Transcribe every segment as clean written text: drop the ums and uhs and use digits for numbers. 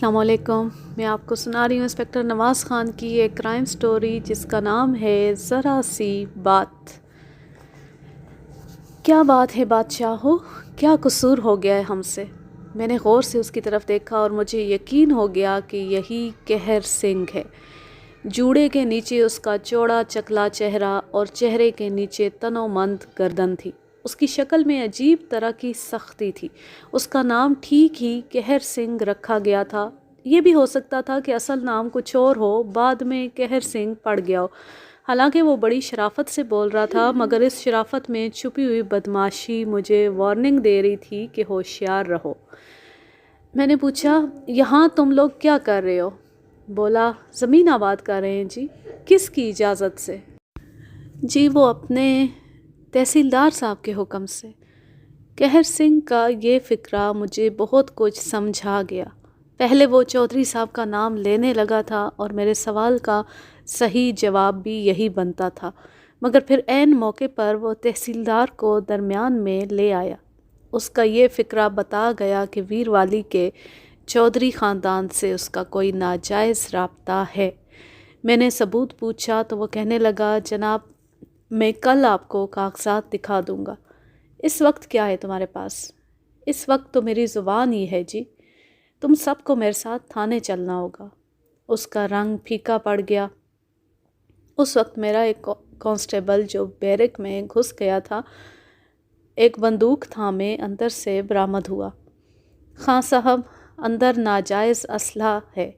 अस्सलाम वालेकुम। मैं आपको सुना रही हूँ इंस्पेक्टर नवाज़ ख़ान की एक क्राइम स्टोरी जिसका नाम है ज़रा सी बात। क्या बात है बादशाहो, क्या कसूर हो गया है हमसे। मैंने गौर से उसकी तरफ देखा और मुझे यकीन हो गया कि यही कहर सिंह है। जूड़े के नीचे उसका चौड़ा चकला चेहरा और चेहरे के नीचे तनोमंद गर्दन थी। उसकी शक्ल में अजीब तरह की सख्ती थी। उसका नाम ठीक ही कहर सिंह रखा गया था। ये भी हो सकता था कि असल नाम कुछ और हो, बाद में कहर सिंह पड़ गया हो। हालांकि वो बड़ी शराफत से बोल रहा था, मगर इस शराफत में छुपी हुई बदमाशी मुझे वार्निंग दे रही थी कि होशियार रहो। मैंने पूछा, यहाँ तुम लोग क्या कर रहे हो? बोला, ज़मीन आबाद कर रहे हैं जी। किसकी इजाज़त से? जी वो अपने तहसीलदार साहब के हुक्म से। कहर सिंह का ये फ़िक्रा मुझे बहुत कुछ समझा गया। पहले वो चौधरी साहब का नाम लेने लगा था और मेरे सवाल का सही जवाब भी यही बनता था, मगर फिर ऐन मौके पर वो तहसीलदार को दरमियान में ले आया। उसका ये फ़िक्रा बता गया कि वीरवाली के चौधरी ख़ानदान से उसका कोई नाजायज़ राब्ता है। मैंने सबूत पूछा तो वो कहने लगा, जनाब मैं कल आपको कागजात दिखा दूँगा। इस वक्त क्या है तुम्हारे पास? इस वक्त तो मेरी ज़ुबान ही है जी। तुम सबको मेरे साथ थाने चलना होगा। उसका रंग फीका पड़ गया। उस वक्त मेरा एक कांस्टेबल जो बैरक में घुस गया था, एक बंदूक थामे अंदर से बरामद हुआ। खां साहब, अंदर नाजायज़ असलहा है।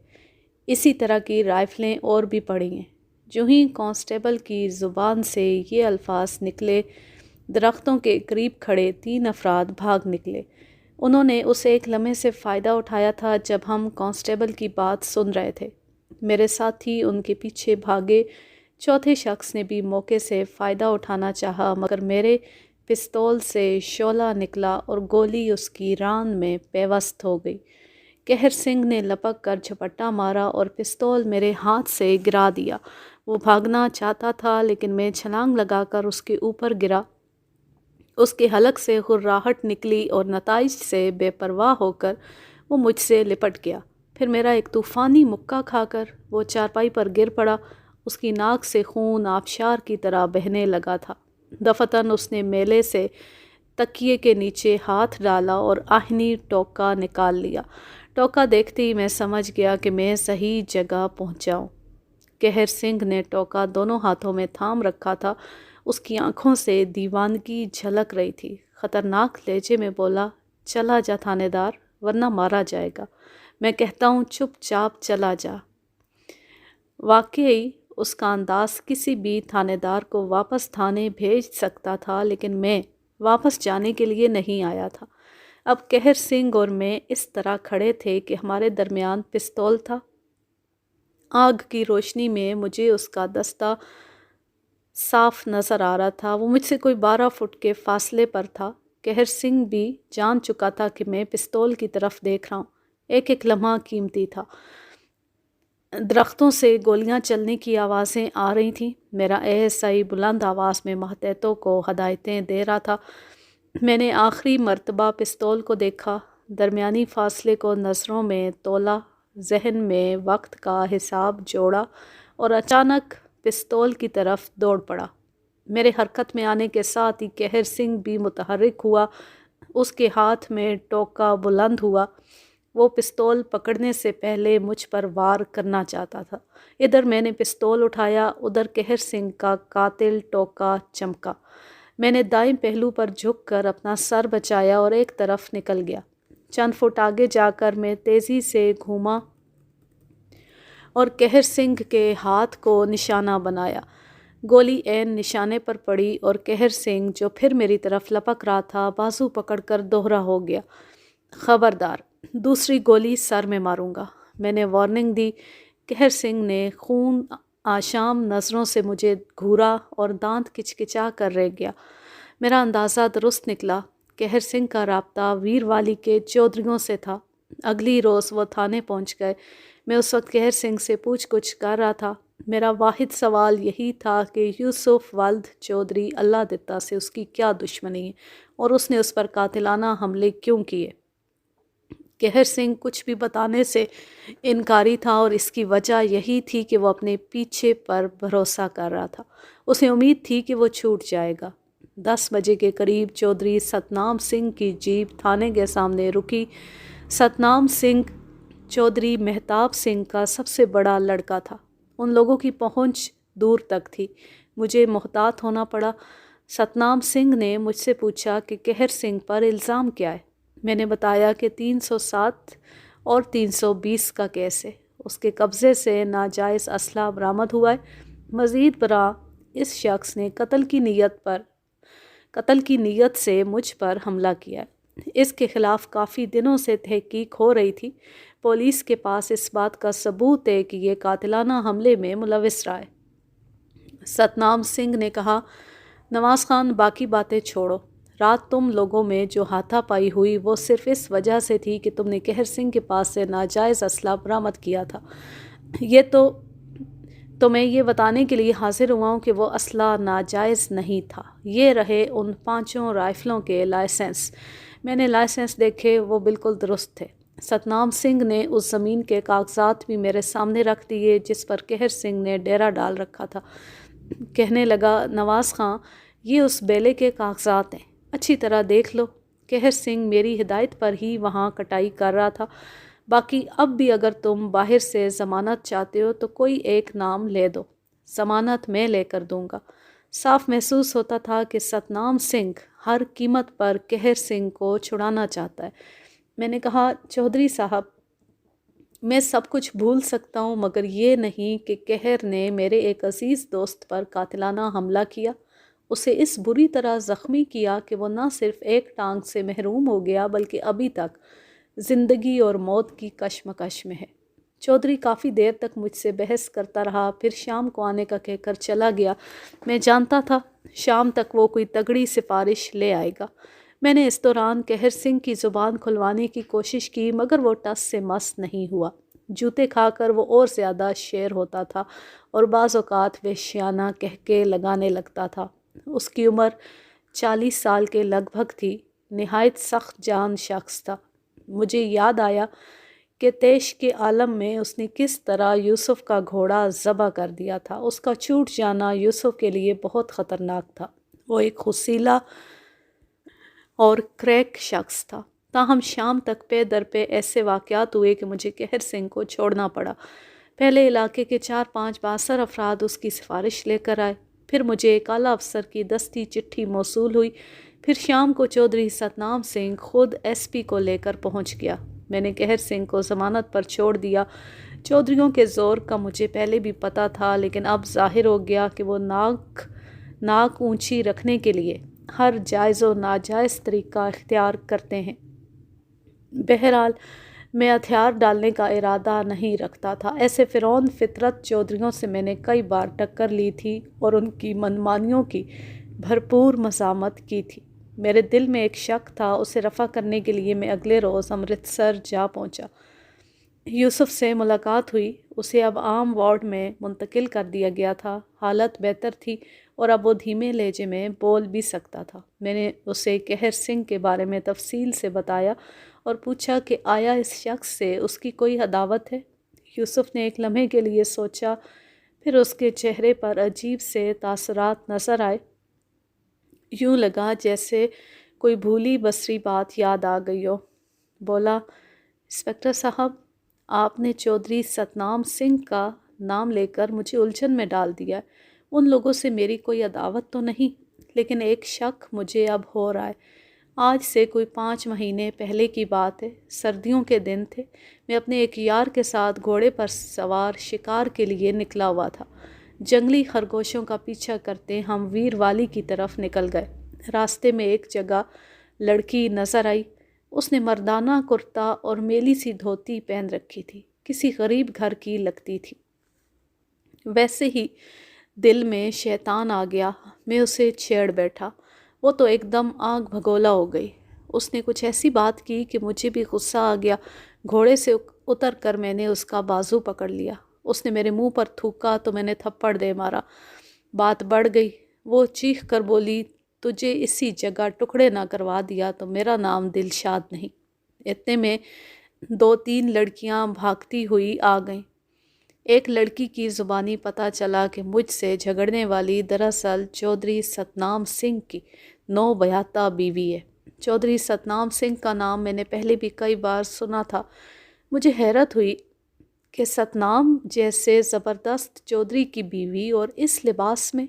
इसी तरह की राइफ़लें और भी पड़ी हैं। जो ही कांस्टेबल की ज़ुबान से ये अल्फाज निकले, दरख्तों के करीब खड़े 3 अफराद भाग निकले। उन्होंने उस एक लम्हे से फ़ायदा उठाया था जब हम कांस्टेबल की बात सुन रहे थे। मेरे साथी उनके पीछे भागे। चौथे शख्स ने भी मौके से फ़ायदा उठाना चाहा, मगर मेरे पिस्तौल से शोला निकला और गोली उसकी रान में पेवस्त हो गई। कहर सिंह ने लपक कर झपट्टा मारा और पिस्तौल मेरे हाथ से गिरा दिया। वो भागना चाहता था, लेकिन मैं छलांग लगाकर उसके ऊपर गिरा। उसके हलक से हुर्राहट निकली और नताइज से बेपरवाह होकर वो मुझसे लिपट गया। फिर मेरा एक तूफ़ानी मुक्का खाकर वो चारपाई पर गिर पड़ा। उसकी नाक से खून आबशार की तरह बहने लगा था। दफतन उसने मेले से तकिए के नीचे हाथ डाला और आहनी टोका निकाल लिया। टोका देखते ही मैं समझ गया कि मैं सही जगह पहुंचाऊं। कहर सिंह ने टोका दोनों हाथों में थाम रखा था। उसकी आंखों से दीवानगी झलक रही थी। ख़तरनाक लहजे में बोला, चला जा थानेदार, वरना मारा जाएगा। मैं कहता हूँ चुपचाप चला जा। वाकई उसका अंदाज किसी भी थानेदार को वापस थाने भेज सकता था, लेकिन मैं वापस जाने के लिए नहीं आया था। अब कहर सिंह और मैं इस तरह खड़े थे कि हमारे दरमियान पिस्तौल था। आग की रोशनी में मुझे उसका दस्ता साफ नज़र आ रहा था। वो मुझसे कोई 12 फुट के फासले पर था। कहर सिंह भी जान चुका था कि मैं पिस्तौल की तरफ देख रहा हूँ। एक एक लम्हा कीमती था। दरख्तों से गोलियां चलने की आवाज़ें आ रही थीं। मेरा एएसआई बुलंद आवाज़ में महतहतों को हदायतें दे रहा था। मैंने आखिरी मर्तबा पिस्तौल को देखा, दरमियानी फासले को नज़रों में तोला, जहन में वक्त का हिसाब जोड़ा और अचानक पिस्तौल की तरफ दौड़ पड़ा। मेरे हरकत में आने के साथ ही कहर सिंह भी मुतहर्रिक हुआ। उसके हाथ में टोका बुलंद हुआ। वो पिस्तौल पकड़ने से पहले मुझ पर वार करना चाहता था। इधर मैंने पिस्तौल उठाया, उधर कहर सिंह का कातिल टोका चमका। मैंने दाएं पहलू पर झुककर अपना सर बचाया और एक तरफ निकल गया। चंद फुट आगे जाकर मैं तेज़ी से घूमा और कहर सिंह के हाथ को निशाना बनाया। गोली ऐन निशाने पर पड़ी और कहर सिंह, जो फिर मेरी तरफ लपक रहा था, बाजू पकड़कर दोहरा हो गया। खबरदार, दूसरी गोली सर में मारूंगा, मैंने वार्निंग दी। कहर सिंह ने खून आशाम नज़रों से मुझे घूरा और दांत किचकिचा कर रह गया। मेरा अंदाज़ा दुरुस्त निकला। कहर सिंह का राब्ता वीरवाली के चौधरियों से था। अगली रोज़ वो थाने पहुंच गए। मैं उस वक्त कहर सिंह से पूछ कुछ कर रहा था। मेरा वाहिद सवाल यही था कि यूसुफ वल्द चौधरी अल्लाह दित्ता से उसकी क्या दुश्मनी है और उसने उस पर कातिलाना हमले क्यों किए। कहर सिंह कुछ भी बताने से इनकारी था और इसकी वजह यही थी कि वो अपने पीछे पर भरोसा कर रहा था। उसे उम्मीद थी कि वो छूट जाएगा। 10 बजे के करीब चौधरी सतनाम सिंह की जीप थाने के सामने रुकी। सतनाम सिंह चौधरी मेहताब सिंह का सबसे बड़ा लड़का था। उन लोगों की पहुंच दूर तक थी। मुझे मोहतात होना पड़ा। सतनाम सिंह ने मुझसे पूछा कि कहर सिंह पर इल्ज़ाम क्या है। मैंने बताया कि 307 और 320 का केस है। उसके कब्ज़े से नाजायज़ असला बरामद हुआ है। मज़ीद बरा, इस शख्स ने कत्ल की नीयत से मुझ पर हमला किया है। इसके ख़िलाफ़ काफ़ी दिनों से तहकीक हो रही थी। पुलिस के पास इस बात का सबूत है कि ये कातिलाना हमले में मुलविस रहा है। सतनाम सिंह ने कहा, नवाज़ खान, बाकी बातें छोड़ो। रात तुम लोगों में जो हाथापाई हुई वो सिर्फ इस वजह से थी कि तुमने कहर सिंह के पास से नाजायज़ असला बरामद किया था। ये तो मैं ये बताने के लिए हाजिर हुआ हूँ कि वो असला नाजायज़ नहीं था। ये रहे उन 5 राइफ़लों के लाइसेंस। मैंने लाइसेंस देखे, वो बिल्कुल दुरुस्त थे। सतनाम सिंह ने उस ज़मीन के कागजात भी मेरे सामने रख दिए जिस पर कहर सिंह ने डेरा डाल रखा था। कहने लगा, नवाज़ खां, ये उस बेले के कागजात हैं, अच्छी तरह देख लो। कहर सिंह मेरी हिदायत पर ही वहाँ कटाई कर रहा था। बाकी अब भी अगर तुम बाहर से ज़मानत चाहते हो तो कोई एक नाम ले दो, ज़मानत मैं लेकर दूंगा। साफ महसूस होता था कि सतनाम सिंह हर कीमत पर कहर सिंह को छुड़ाना चाहता है। मैंने कहा, चौधरी साहब, मैं सब कुछ भूल सकता हूँ मगर ये नहीं कि कहर ने मेरे एक अजीज़ दोस्त पर कातिलाना हमला किया, उसे इस बुरी तरह ज़ख्मी किया कि वो न सिर्फ एक टांग से महरूम हो गया बल्कि अभी तक ज़िंदगी और मौत की कशमकश में है। चौधरी काफ़ी देर तक मुझसे बहस करता रहा, फिर शाम को आने का कहकर चला गया। मैं जानता था शाम तक वो कोई तगड़ी सिफारिश ले आएगा। मैंने इस दौरान कहर सिंह की ज़ुबान खुलवाने की कोशिश की मगर वो टस से मस नहीं हुआ। जूते खाकर वो और ज़्यादा शेर होता था और बाज़ औक़ात वेश्याना कहके लगाने लगता था। उसकी उम्र 40 साल के लगभग थी। नहायत सख्त जान शख्स था। मुझे याद आया कि तेश के आलम में उसने किस तरह यूसुफ का घोड़ा ज़बह कर दिया था। उसका छूट जाना यूसुफ के लिए बहुत ख़तरनाक था। वो एक खुसीला और क्रैक शख्स था। ताहम शाम तक पे दर पे ऐसे वाक़यात हुए कि मुझे कहर सिंह को छोड़ना पड़ा। पहले इलाके के 4-5 बासर अफराद उसकी सिफारिश लेकर आए। फिर मुझे एक आला अफसर की दस्ती चिट्ठी मौसूल हुई। फिर शाम को चौधरी सतनाम सिंह खुद एसपी को लेकर पहुंच गया। मैंने कहर सिंह को ज़मानत पर छोड़ दिया। चौधरियों के ज़ोर का मुझे पहले भी पता था, लेकिन अब ज़ाहिर हो गया कि वो नाक ऊंची रखने के लिए हर जायज़ व नाजायज़ तरीका इख्तियार करते हैं। बहरहाल मैं हथियार डालने का इरादा नहीं रखता था। ऐसे फ़िरौन फितरत चौधरियों से मैंने कई बार टक्कर ली थी और उनकी मनमानियों की भरपूर मज़ामत की थी। मेरे दिल में एक शक था, उसे रफ़ा करने के लिए मैं अगले रोज़ अमृतसर जा पहुंचा। यूसुफ से मुलाकात हुई। उसे अब आम वार्ड में मुंतकिल कर दिया गया था। हालत बेहतर थी और अब वो धीमे लहजे में बोल भी सकता था। मैंने उसे कहर सिंह के बारे में तफसील से बताया और पूछा कि आया इस शख्स से उसकी कोई अदावत है। यूसुफ ने एक लम्हे के लिए सोचा, फिर उसके चेहरे पर अजीब से तासरात नज़र आए। यूँ लगा जैसे कोई भूली बसरी बात याद आ गई हो। बोला, इंस्पेक्टर साहब, आपने चौधरी सतनाम सिंह का नाम लेकर मुझे उलझन में डाल दिया है। उन लोगों से मेरी कोई अदावत तो नहीं, लेकिन एक शक मुझे अब हो रहा है। आज से कोई 5 महीने पहले की बात है। सर्दियों के दिन थे। मैं अपने एक यार के साथ घोड़े पर सवार शिकार के लिए निकला हुआ था। जंगली खरगोशों का पीछा करते हम वीर वाली की तरफ निकल गए। रास्ते में एक जगह लड़की नज़र आई। उसने मर्दाना कुर्ता और मेली सी धोती पहन रखी थी। किसी गरीब घर की लगती थी। वैसे ही दिल में शैतान आ गया। मैं उसे छेड़ बैठा। वो तो एकदम आग भगोला हो गई। उसने कुछ ऐसी बात की कि मुझे भी गुस्सा आ गया। घोड़े से उतर कर मैंने उसका बाजू पकड़ लिया। उसने मेरे मुंह पर थूका तो मैंने थप्पड़ दे मारा। बात बढ़ गई। वो चीख कर बोली, तुझे इसी जगह टुकड़े ना करवा दिया तो मेरा नाम दिलशाद नहीं। इतने में 2-3 لڑکیاں بھاگتی ہوئی آ گئیں۔ ایک لڑکی کی زبانی پتہ چلا کہ مجھ سے جھگڑنے والی دراصل چودھری ستنام سنگھ کی نوبیاہتا بیوی ہے۔ چودھری ستنام سنگھ کا نام میں نے پہلے بھی کئی بار سنا تھا۔ مجھے حیرت ہوئی کہ ستنام جیسے زبردست چودھری کی بیوی اور اس لباس میں۔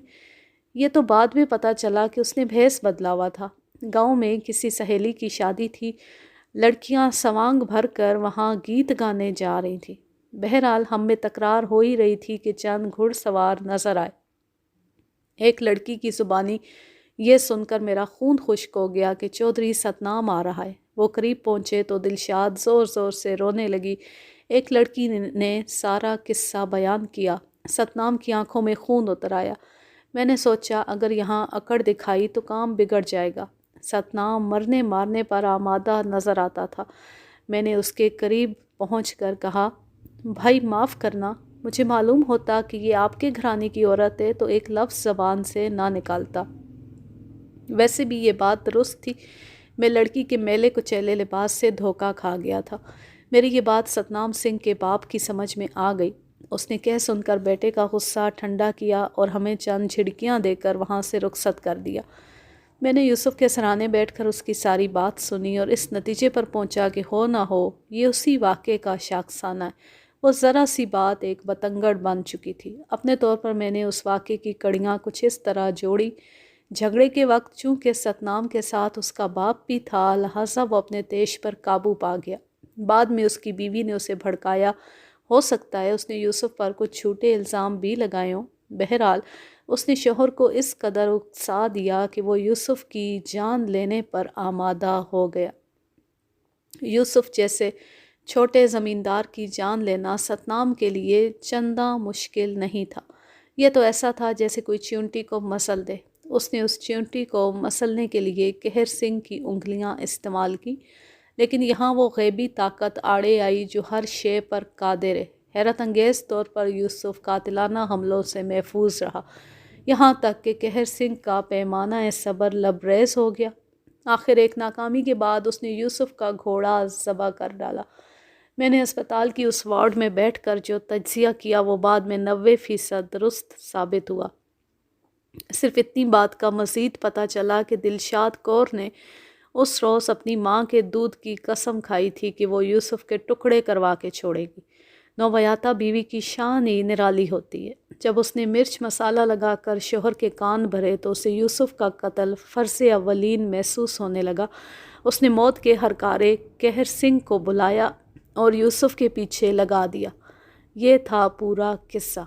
یہ تو بعد میں پتہ چلا کہ اس نے بھیس بدلا ہوا تھا۔ گاؤں میں کسی سہیلی کی شادی تھی، لڑکیاں سوانگ بھر کر وہاں گیت گانے جا رہی تھیں۔ بہرحال ہم میں تکرار ہو ہی رہی تھی کہ چند گھڑ سوار نظر آئے۔ ایک لڑکی کی زبانی یہ سن کر میرا خون خشک ہو گیا کہ چودھری ستنام آ رہا ہے۔ وہ قریب پہنچے تو دلشاد زور زور سے رونے لگی۔ ایک لڑکی نے سارا قصہ بیان کیا۔ ستنام کی آنکھوں میں خون اتر آیا۔ میں نے سوچا اگر یہاں اکڑ دکھائی تو کام بگڑ جائے گا۔ ستنام مرنے مارنے پر آمادہ نظر آتا تھا۔ میں نے اس کے قریب پہنچ کر کہا، بھائی معاف کرنا، مجھے معلوم ہوتا کہ یہ آپ کے گھرانے کی عورت ہے تو ایک لفظ زبان سے نہ نکالتا۔ ویسے بھی یہ بات درست تھی، میں لڑکی کے میلے کچیلے لباس سے دھوکہ کھا گیا تھا۔ میری یہ بات ستنام سنگھ کے باپ کی سمجھ میں آ گئی۔ اس نے کہہ سن کر بیٹے کا غصہ ٹھنڈا کیا اور ہمیں چند جھڑکیاں دے کر وہاں سے رخصت کر دیا۔ میں نے یوسف کے سرانے بیٹھ کر اس کی ساری بات سنی اور اس نتیجے پر پہنچا کہ ہو نہ ہو یہ اسی واقعے کا شاخسانہ ہے۔ وہ ذرا سی بات ایک بتنگڑ بن چکی تھی۔ اپنے طور پر میں نے اس واقعے کی کڑیاں کچھ اس طرح جوڑی۔ جھگڑے کے وقت چونکہ ستنام کے ساتھ اس کا باپ بھی تھا، لہٰذا وہ اپنے تیش پر قابو پا گیا۔ بعد میں اس کی بیوی نے اسے بھڑکایا۔ ہو سکتا ہے اس نے یوسف پر کچھ جھوٹے الزام بھی لگائے ہوں۔ بہرحال اس نے شوہر کو اس قدر اکسا دیا کہ وہ یوسف کی جان لینے پر آمادہ ہو گیا۔ یوسف جیسے چھوٹے زمیندار کی جان لینا ستنام کے لیے چنداں مشکل نہیں تھا۔ یہ تو ایسا تھا جیسے کوئی چیونٹی کو مسل دے۔ اس نے اس چیونٹی کو مسلنے کے لیے قہر سنگھ کی انگلیاں استعمال کی، لیکن یہاں وہ غیبی طاقت آڑے آئی جو ہر شے پر قادر ہے۔ حیرت انگیز طور پر یوسف قاتلانہ حملوں سے محفوظ رہا، یہاں تک کہ قہر سنگھ کا پیمانہ صبر لبریز ہو گیا۔ آخر ایک ناکامی کے بعد اس نے یوسف کا گھوڑا ذبح کر ڈالا۔ میں نے اسپتال کی اس وارڈ میں بیٹھ کر جو تجزیہ کیا وہ بعد میں 90% درست ثابت ہوا۔ صرف اتنی بات کا مزید پتہ چلا کہ دلشاد کور نے اس روز اپنی ماں کے دودھ کی قسم کھائی تھی کہ وہ یوسف کے ٹکڑے کروا کے چھوڑے گی۔ نوبیاہتا بیوی کی شان ہی نرالی ہوتی ہے۔ جب اس نے مرچ مسالہ لگا کر شوہر کے کان بھرے تو اسے یوسف کا قتل فرض اولین محسوس ہونے لگا۔ اس نے موت کے ہرکارے قہر سنگھ کو بلایا اور یوسف کے پیچھے لگا دیا۔ یہ تھا پورا قصہ۔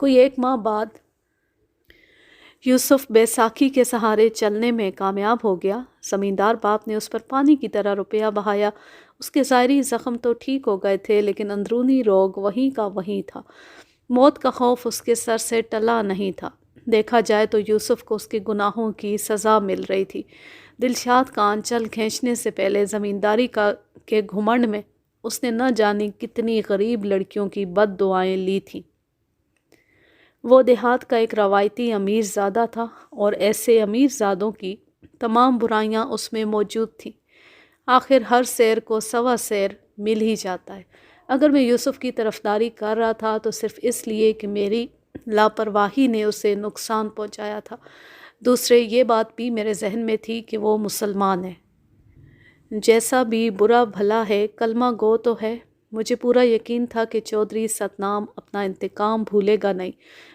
کوئی 1 ماہ بعد یوسف بیساکھی کے سہارے چلنے میں کامیاب ہو گیا۔ زمیندار باپ نے اس پر پانی کی طرح روپیہ بہایا۔ اس کے ظاہری زخم تو ٹھیک ہو گئے تھے لیکن اندرونی روگ وہیں کا وہیں تھا۔ موت کا خوف اس کے سر سے ٹلا نہیں تھا۔ دیکھا جائے تو یوسف کو اس کے گناہوں کی سزا مل رہی تھی۔ دلشاد کا آنچل کھینچنے سے پہلے زمینداری کے گھمنڈ میں اس نے نہ جانی کتنی غریب لڑکیوں کی بد دعائیں لی تھیں۔ وہ دیہات کا ایک روایتی امیر زادہ تھا اور ایسے امیر زادوں کی تمام برائیاں اس میں موجود تھیں۔ آخر ہر سیر کو سوا سیر مل ہی جاتا ہے۔ اگر میں یوسف کی طرفداری کر رہا تھا تو صرف اس لیے کہ میری لاپرواہی نے اسے نقصان پہنچایا تھا۔ دوسرے یہ بات بھی میرے ذہن میں تھی کہ وہ مسلمان ہے، جیسا بھی برا بھلا ہے کلمہ گو تو ہے۔ مجھے پورا یقین تھا کہ چودھری ستنام اپنا انتقام بھولے گا نہیں۔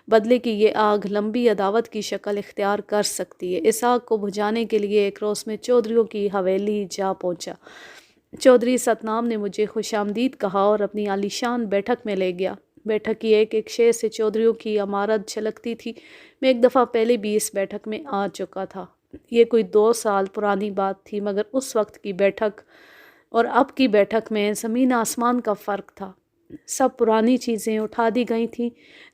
بدلے کی یہ آگ لمبی عداوت کی شکل اختیار کر سکتی ہے۔ اس آگ کو بجھانے کے لیے ایک روز میں چودھریوں کی حویلی جا پہنچا۔ چودھری ستنام نے مجھے خوش آمدید کہا اور اپنی عالیشان بیٹھک میں لے گیا۔ بیٹھک کی ایک ایک شے سے چودھریوں کی عمارت جھلکتی تھی۔ میں ایک دفعہ پہلے بھی اس بیٹھک میں آ چکا تھا۔ یہ کوئی 2 سال پرانی بات تھی، مگر اس وقت کی بیٹھک اور اب کی بیٹھک میں زمین آسمان کا فرق تھا۔ سب پرانی چیزیں اٹھا دی گئی تھیں،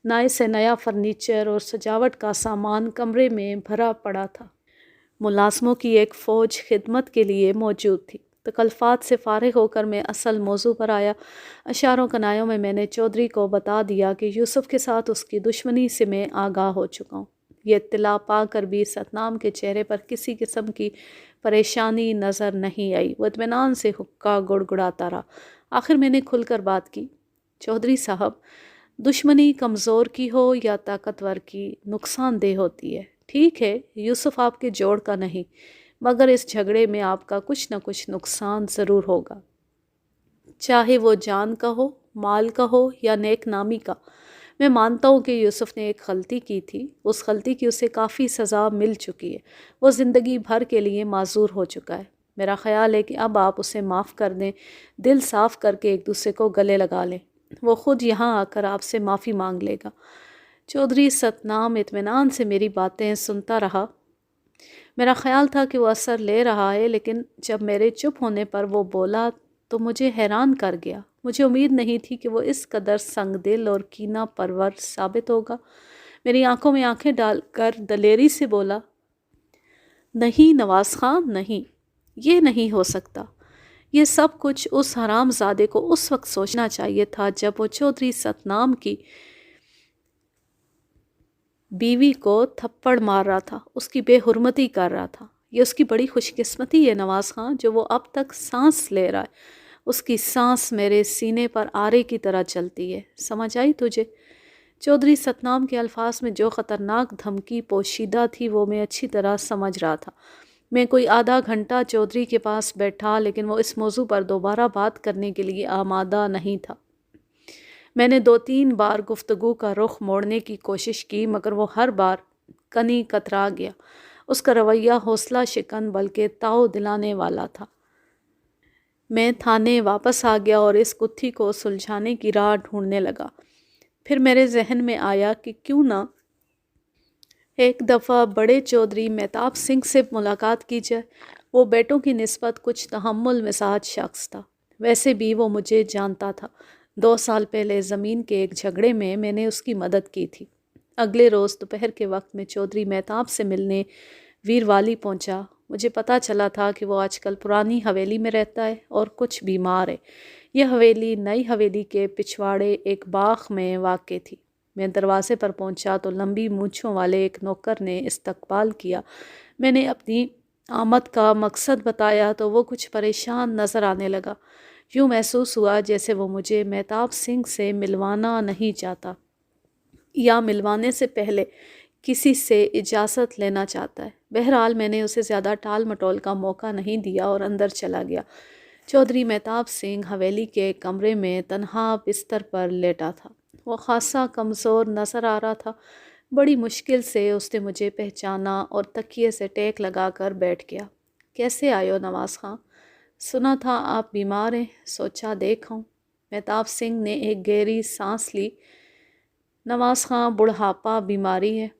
نئے سے نیا فرنیچر اور سجاوٹ کا سامان کمرے میں بھرا پڑا تھا۔ ملازموں کی ایک فوج خدمت کے لیے موجود تھی۔ تکلفات سے فارغ ہو کر میں اصل موضوع پر آیا۔ اشاروں کنایوں میں نے چودھری کو بتا دیا کہ یوسف کے ساتھ اس کی دشمنی سے میں آگاہ ہو چکا ہوں۔ یہ اطلاع پا کر بھی ستنام کے چہرے پر کسی قسم کی परेशानी नज़र नहीं आई। वो इत्मीनान से हुक्का गुड़गुड़ाता रहा। आखिर मैंने खुलकर बात की, चौधरी साहब, दुश्मनी कमज़ोर की हो या ताकतवर की, नुकसानदेह होती है। ठीक है, यूसुफ आपके जोड़ का नहीं, मगर इस झगड़े में आपका कुछ न कुछ नुकसान ज़रूर होगा, चाहे वो जान का हो, माल का हो या नेक नामी का। मैं मानता हूँ कि यूसुफ ने एक गलती की थी, उस गलती की उसे काफ़ी सज़ा मिल चुकी है, वो ज़िंदगी भर के लिए माज़ूर हो चुका है। मेरा ख़्याल है कि अब आप उसे माफ़ कर दें, दिल साफ़ करके एक दूसरे को गले लगा लें। वो ख़ुद यहाँ आकर आपसे माफ़ी मांग लेगा। चौधरी सतनाम इत्मीनान से मेरी बातें सुनता रहा। मेरा ख़्याल था कि वो असर ले रहा है, लेकिन जब मेरे चुप होने पर वो बोला तो मुझे हैरान कर गया। मुझे उम्मीद नहीं थी कि वो इस कदर संगदिल और कीना परवर साबित होगा। मेरी आंखों में आंखें डालकर दलेरी से बोला, नहीं नवाज़ ख़ान, नहीं, ये नहीं हो सकता। ये सब कुछ उस हरामज़ादे को उस वक्त सोचना चाहिए था जब वो चौधरी सतनाम की बीवी को थप्पड़ मार रहा था, उसकी बेहुरमती कर रहा था। ये उसकी बड़ी खुशकिस्मती है नवाज़ ख़ान, जो वो अब तक सांस ले रहा है। उसकी सांस मेरे सीने पर आरे की तरह चलती है। समझ आई तुझे? चौधरी सतनाम के अल्फाज में जो ख़तरनाक धमकी पोशीदा थी वो मैं अच्छी तरह समझ रहा था। मैं कोई आधा घंटा चौधरी के पास बैठा, लेकिन वो इस मौजू पर दोबारा बात करने के लिए आमादा नहीं था। मैंने 2-3 बार गुफ्तगू का रुख मोड़ने की कोशिश की, मगर वो हर बार कनी कतरा गया। उसका रवैया हौसला शिकन बल्कि ताव दिलाने वाला था। मैं थाने वापस आ गया और इस गुत्थी को सुलझाने की राह ढूंढने लगा। फिर मेरे जहन में आया कि क्यों ना एक दफ़ा बड़े चौधरी मेहताब सिंह से मुलाकात की जाए। वो बेटों की निस्बत कुछ तहम्मुल मिजाज शख्स था। वैसे भी वो मुझे जानता था। 2 साल पहले ज़मीन के एक झगड़े में मैंने उसकी मदद की थी। अगले रोज़ दोपहर के वक्त में चौधरी मेहताब से मिलने वीरवाली पहुंचा। मुझे पता चला था कि वो आजकल पुरानी हवेली में रहता है और कुछ बीमार है। यह हवेली नई हवेली के पिछवाड़े एक बाग में वाक़ थी। मैं दरवाजे पर पहुंचा तो लंबी मूँछों वाले एक नौकर ने इस्तकबाल किया। मैंने अपनी आमद का मकसद बताया तो वो कुछ परेशान नज़र आने लगा। यूँ महसूस हुआ जैसे वो मुझे मेहताब सिंह से मिलवाना नहीं चाहता, या मिलवाने से पहले किसी से इजाज़त लेना चाहता है। बहरहाल मैंने उसे ज़्यादा टाल मटोल का मौका नहीं दिया और अंदर चला गया। चौधरी मेहताब सिंह हवेली के कमरे में तन्हा बिस्तर पर लेटा था। वो खासा कमज़ोर नज़र आ रहा था। बड़ी मुश्किल से उसने मुझे पहचाना और तकिए से टेक लगाकर बैठ गया। कैसे आयो नवाज़ ख़ान? सुना था आप बीमार हैं, सोचा देखूं। मेहताब सिंह ने एक गहरी सांस ली। नवाज़ ख़ान, बुढ़ापा बीमारी है,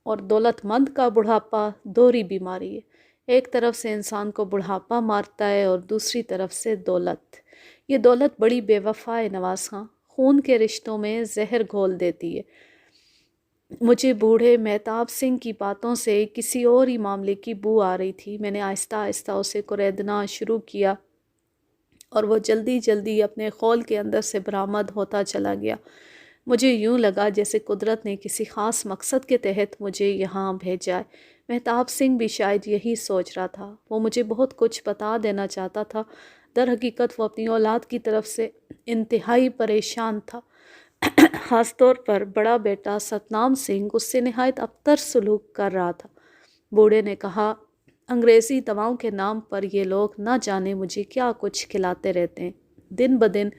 और दौलतमंद का बुढ़ापा दोहरी बीमारी है। एक तरफ से इंसान को बुढ़ापा मारता है और दूसरी तरफ से दौलत। ये दौलत बड़ी बेवफा है नवाज़ ख़ान, खून के रिश्तों में जहर घोल देती है। मुझे बूढ़े मेहताब सिंह की बातों से किसी और ही मामले की बू आ रही थी। मैंने आहिस्ता आहिस्ता उसे कुरेदना शुरू किया और वो जल्दी जल्दी अपने खौल के अंदर से बरामद होता चला गया। मुझे यूँ लगा जैसे कुदरत ने किसी ख़ास मकसद के तहत मुझे यहाँ भेजा है। मेहताब सिंह भी शायद यही सोच रहा था। वो मुझे बहुत कुछ बता देना चाहता था। दर हकीकत वो अपनी औलाद की तरफ से इंतहाई परेशान था। ख़ास तौर पर बड़ा बेटा सतनाम सिंह उससे नहायत अबतर सलूक कर रहा था। बूढ़े ने कहा, अंग्रेज़ी दवाओं के नाम पर ये लोग ना जाने मुझे क्या कुछ खिलाते रहते हैं। दिन ब दिन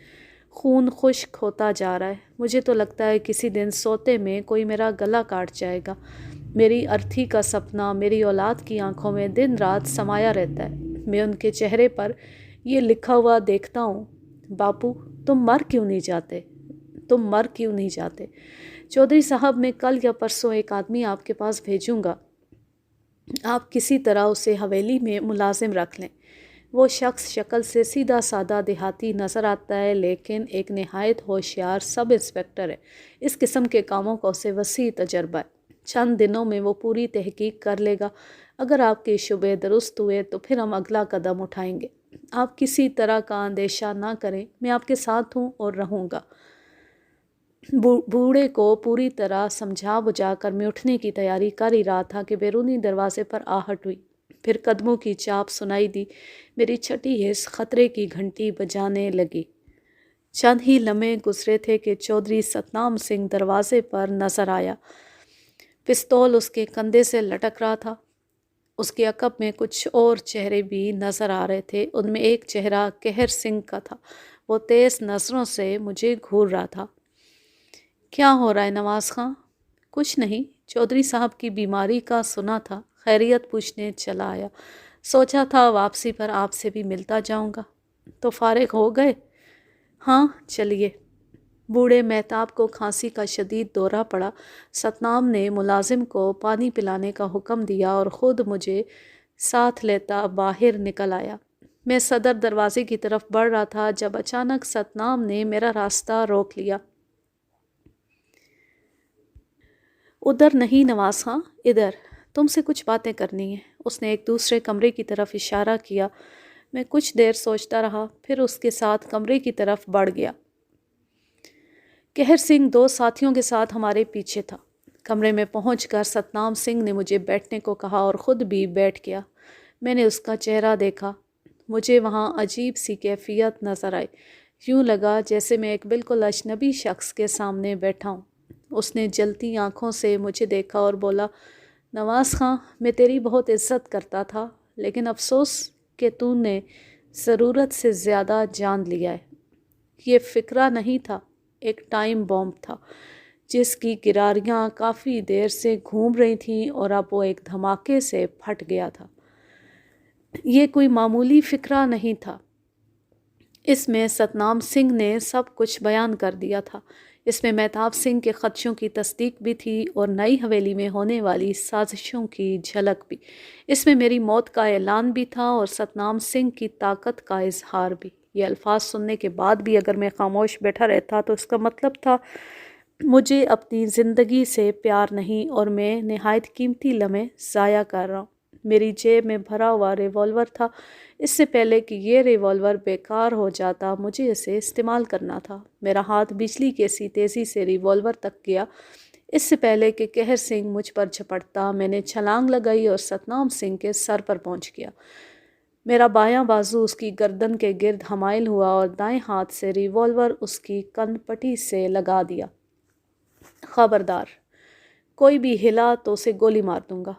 खून खुश्क होता जा रहा है। मुझे तो लगता है किसी दिन सोते में कोई मेरा गला काट जाएगा। मेरी अर्थी का सपना मेरी औलाद की आंखों में दिन रात समाया रहता है। मैं उनके चेहरे पर ये लिखा हुआ देखता हूँ, बापू तुम मर क्यों नहीं जाते, तुम मर क्यों नहीं जाते। चौधरी साहब, मैं कल या परसों एक आदमी आपके पास भेजूँगा। आप किसी तरह उसे हवेली में मुलाजिम रख लें। वो शख्स शक्ल से सीधा सादा देहाती नज़र आता है, लेकिन एक नहायत होशियार सब इंस्पेक्टर है। इस किस्म के कामों का उसे वसी तजर्बा है। चंद दिनों में वो पूरी तहकीक कर लेगा। अगर आपके शुबे दुरुस्त हुए तो फिर हम अगला कदम उठाएंगे। आप किसी तरह का अंदेशा ना करें, मैं आपके साथ हूँ और रहूँगा। बूढ़े को पूरी तरह समझा बुझा कर मैं उठने की तैयारी कर ही रहा था कि बैरूनी दरवाजे पर आहट हुई। پھر قدموں کی چاپ سنائی دی، میری چھٹی حس خطرے کی گھنٹی بجانے لگی۔ چند ہی لمحے گزرے تھے کہ چودھری ستنام سنگھ دروازے پر نظر آیا۔ پستول اس کے کندھے سے لٹک رہا تھا۔ اس کے عقب میں کچھ اور چہرے بھی نظر آ رہے تھے۔ ان میں ایک چہرہ قہر سنگھ کا تھا۔ وہ تیز نظروں سے مجھے گھور رہا تھا۔ کیا ہو رہا ہے نواز خان؟ کچھ نہیں، چودھری صاحب کی بیماری کا سنا تھا، خیریت پوچھنے چلا آیا۔ سوچا تھا واپسی پر آپ سے بھی ملتا جاؤں گا۔ تو فارغ ہو گئے؟ ہاں چلیے۔ بوڑھے مہتاب کو کھانسی کا شدید دورہ پڑا۔ ستنام نے ملازم کو پانی پلانے کا حکم دیا اور خود مجھے ساتھ لیتا باہر نکل آیا۔ میں صدر دروازے کی طرف بڑھ رہا تھا جب اچانک ستنام نے میرا راستہ روک لیا۔ ادھر نہیں نواز خان، ادھر، تم سے کچھ باتیں کرنی ہیں۔ اس نے ایک دوسرے کمرے کی طرف اشارہ کیا۔ میں کچھ دیر سوچتا رہا، پھر اس کے ساتھ کمرے کی طرف بڑھ گیا۔ قہر سنگھ 2 ساتھیوں کے ساتھ ہمارے پیچھے تھا۔ کمرے میں پہنچ کر ستنام سنگھ نے مجھے بیٹھنے کو کہا اور خود بھی بیٹھ گیا۔ میں نے اس کا چہرہ دیکھا۔ مجھے وہاں عجیب سی کیفیت نظر آئی۔ یوں لگا جیسے میں ایک بالکل اجنبی شخص کے سامنے بیٹھا ہوں۔ اس نے جلتی آنکھوں سے مجھے دیکھا اور بولا، نواز خان، میں تیری بہت عزت کرتا تھا، لیکن افسوس کہ تو نے ضرورت سے زیادہ جان لیا ہے۔ یہ فکرہ نہیں تھا، ایک ٹائم بم تھا جس کی گراریاں کافی دیر سے گھوم رہی تھیں اور اب وہ ایک دھماکے سے پھٹ گیا تھا۔ یہ کوئی معمولی فکرہ نہیں تھا۔ اس میں ستنام سنگھ نے سب کچھ بیان کر دیا تھا۔ اس میں مہتاب سنگھ کے خدشوں کی تصدیق بھی تھی اور نئی حویلی میں ہونے والی سازشوں کی جھلک بھی۔ اس میں میری موت کا اعلان بھی تھا اور ستنام سنگھ کی طاقت کا اظہار بھی۔ یہ الفاظ سننے کے بعد بھی اگر میں خاموش بیٹھا رہتا تو اس کا مطلب تھا مجھے اپنی زندگی سے پیار نہیں اور میں نہایت قیمتی لمحے ضائع کر رہا ہوں۔ میری جیب میں بھرا ہوا ریوالور تھا۔ اس سے پہلے کہ یہ ریوالور بیکار ہو جاتا مجھے اسے استعمال کرنا تھا۔ میرا ہاتھ بجلی کی سی تیزی سے ریوالور تک گیا۔ اس سے پہلے کہ قہر سنگھ مجھ پر جھپٹتا میں نے چھلانگ لگائی اور ستنام سنگھ کے سر پر پہنچ گیا۔ میرا بایاں بازو اس کی گردن کے گرد حمائل ہوا اور دائیں ہاتھ سے ریوالور اس کی کن پٹی سے لگا دیا۔ خبردار، کوئی بھی ہلا تو اسے گولی مار دوں گا۔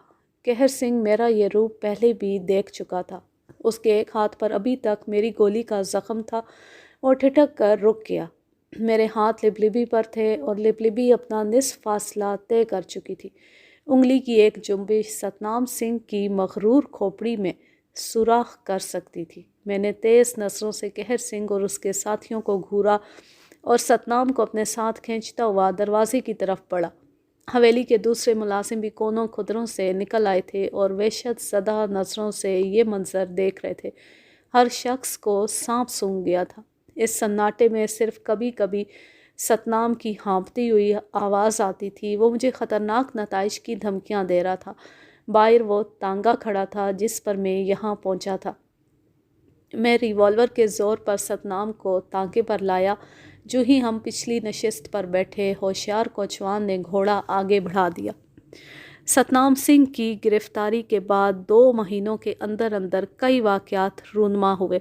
قہر سنگھ میرا یہ روپ پہلے بھی دیکھ چکا تھا۔ اس کے ایک ہاتھ پر ابھی تک میری گولی کا زخم تھا۔ وہ ٹھٹک کر رک گیا۔ میرے ہاتھ لبلبی پر تھے اور لبلبی اپنا نصف فاصلہ طے کر چکی تھی۔ انگلی کی ایک جنبش ستنام سنگھ کی مغرور کھوپڑی میں سوراخ کر سکتی تھی۔ میں نے تیز نظروں سے قہر سنگھ اور اس کے ساتھیوں کو گھورا اور ستنام کو اپنے ساتھ کھینچتا ہوا دروازے کی طرف بڑھا۔ حویلی کے دوسرے ملازم بھی کونوں کھدروں سے نکل آئے تھے اور وحشت زدہ نظروں سے یہ منظر دیکھ رہے تھے۔ ہر شخص کو سانپ سونگھ گیا تھا۔ اس سناٹے میں صرف کبھی کبھی ستنام کی ہانپتی ہوئی آواز آتی تھی۔ وہ مجھے خطرناک نتائج کی دھمکیاں دے رہا تھا۔ باہر وہ تانگا کھڑا تھا جس پر میں یہاں پہنچا تھا۔ میں ریوالور کے زور پر ستنام کو تانگے پر لایا۔ جو ہی ہم پچھلی نشست پر بیٹھے، ہوشیار کوچوان نے گھوڑا آگے بڑھا دیا۔ ستنام سنگھ کی گرفتاری کے بعد 2 مہینوں کے اندر اندر کئی واقعات رونما ہوئے۔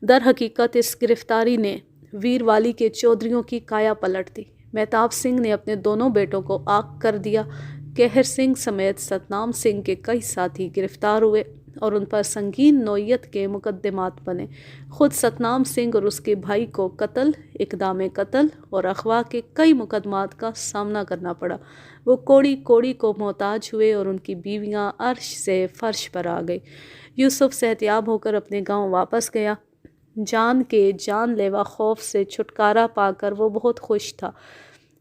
در حقیقت اس گرفتاری نے ویر والی کے چودھریوں کی کایا پلٹ دی۔ مہتاب سنگھ نے اپنے دونوں بیٹوں کو عاق کر دیا۔ قہر سنگھ سمیت ستنام سنگھ کے کئی ساتھی گرفتار ہوئے اور ان پر سنگین نوعیت کے مقدمات بنے۔ خود ستنام سنگھ اور اس کے بھائی کو قتل، اقدام قتل اور اغوا کے کئی مقدمات کا سامنا کرنا پڑا۔ وہ کوڑی کوڑی کو محتاج ہوئے اور ان کی بیویاں عرش سے فرش پر آ گئی۔ یوسف صحتیاب ہو کر اپنے گاؤں واپس گیا۔ جان کے جان لیوا خوف سے چھٹکارا پا کر وہ بہت خوش تھا۔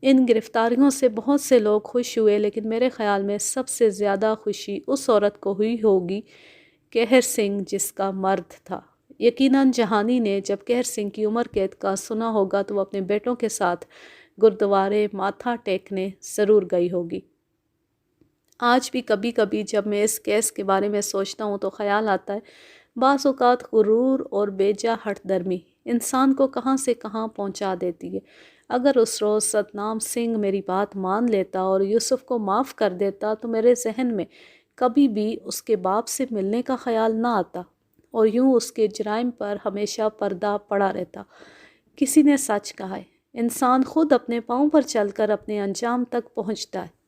ان گرفتاریوں سے بہت سے لوگ خوش ہوئے، لیکن میرے خیال میں سب سے زیادہ خوشی اس عورت کو ہوئی ہوگی، قہر سنگھ جس کا مرد تھا۔ یقیناً جہانی نے جب قہر سنگھ کی عمر قید کا سنا ہوگا تو وہ اپنے بیٹوں کے ساتھ گردوارے ماتھا ٹیکنے ضرور گئی ہوگی۔ آج بھی کبھی کبھی جب میں اس کیس کے بارے میں سوچتا ہوں تو خیال آتا ہے بعض اوقات غرور اور بیجا ہٹ درمی انسان کو کہاں سے کہاں پہنچا دیتی ہے۔ اگر اس روز ستنام سنگھ میری بات مان لیتا اور یوسف کو معاف کر دیتا تو میرے ذہن میں کبھی بھی اس کے باپ سے ملنے کا خیال نہ آتا اور یوں اس کے جرائم پر ہمیشہ پردہ پڑا رہتا۔ کسی نے سچ کہا ہے، انسان خود اپنے پاؤں پر چل کر اپنے انجام تک پہنچتا ہے۔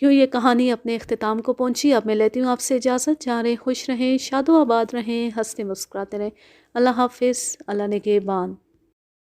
یوں یہ کہانی اپنے اختتام کو پہنچی۔ اب میں لیتی ہوں آپ سے اجازت۔ جہاں رہیں خوش رہیں، شاد و آباد رہیں، ہنستے مسکراتے رہیں۔ اللہ حافظ، اللہ نگہبان۔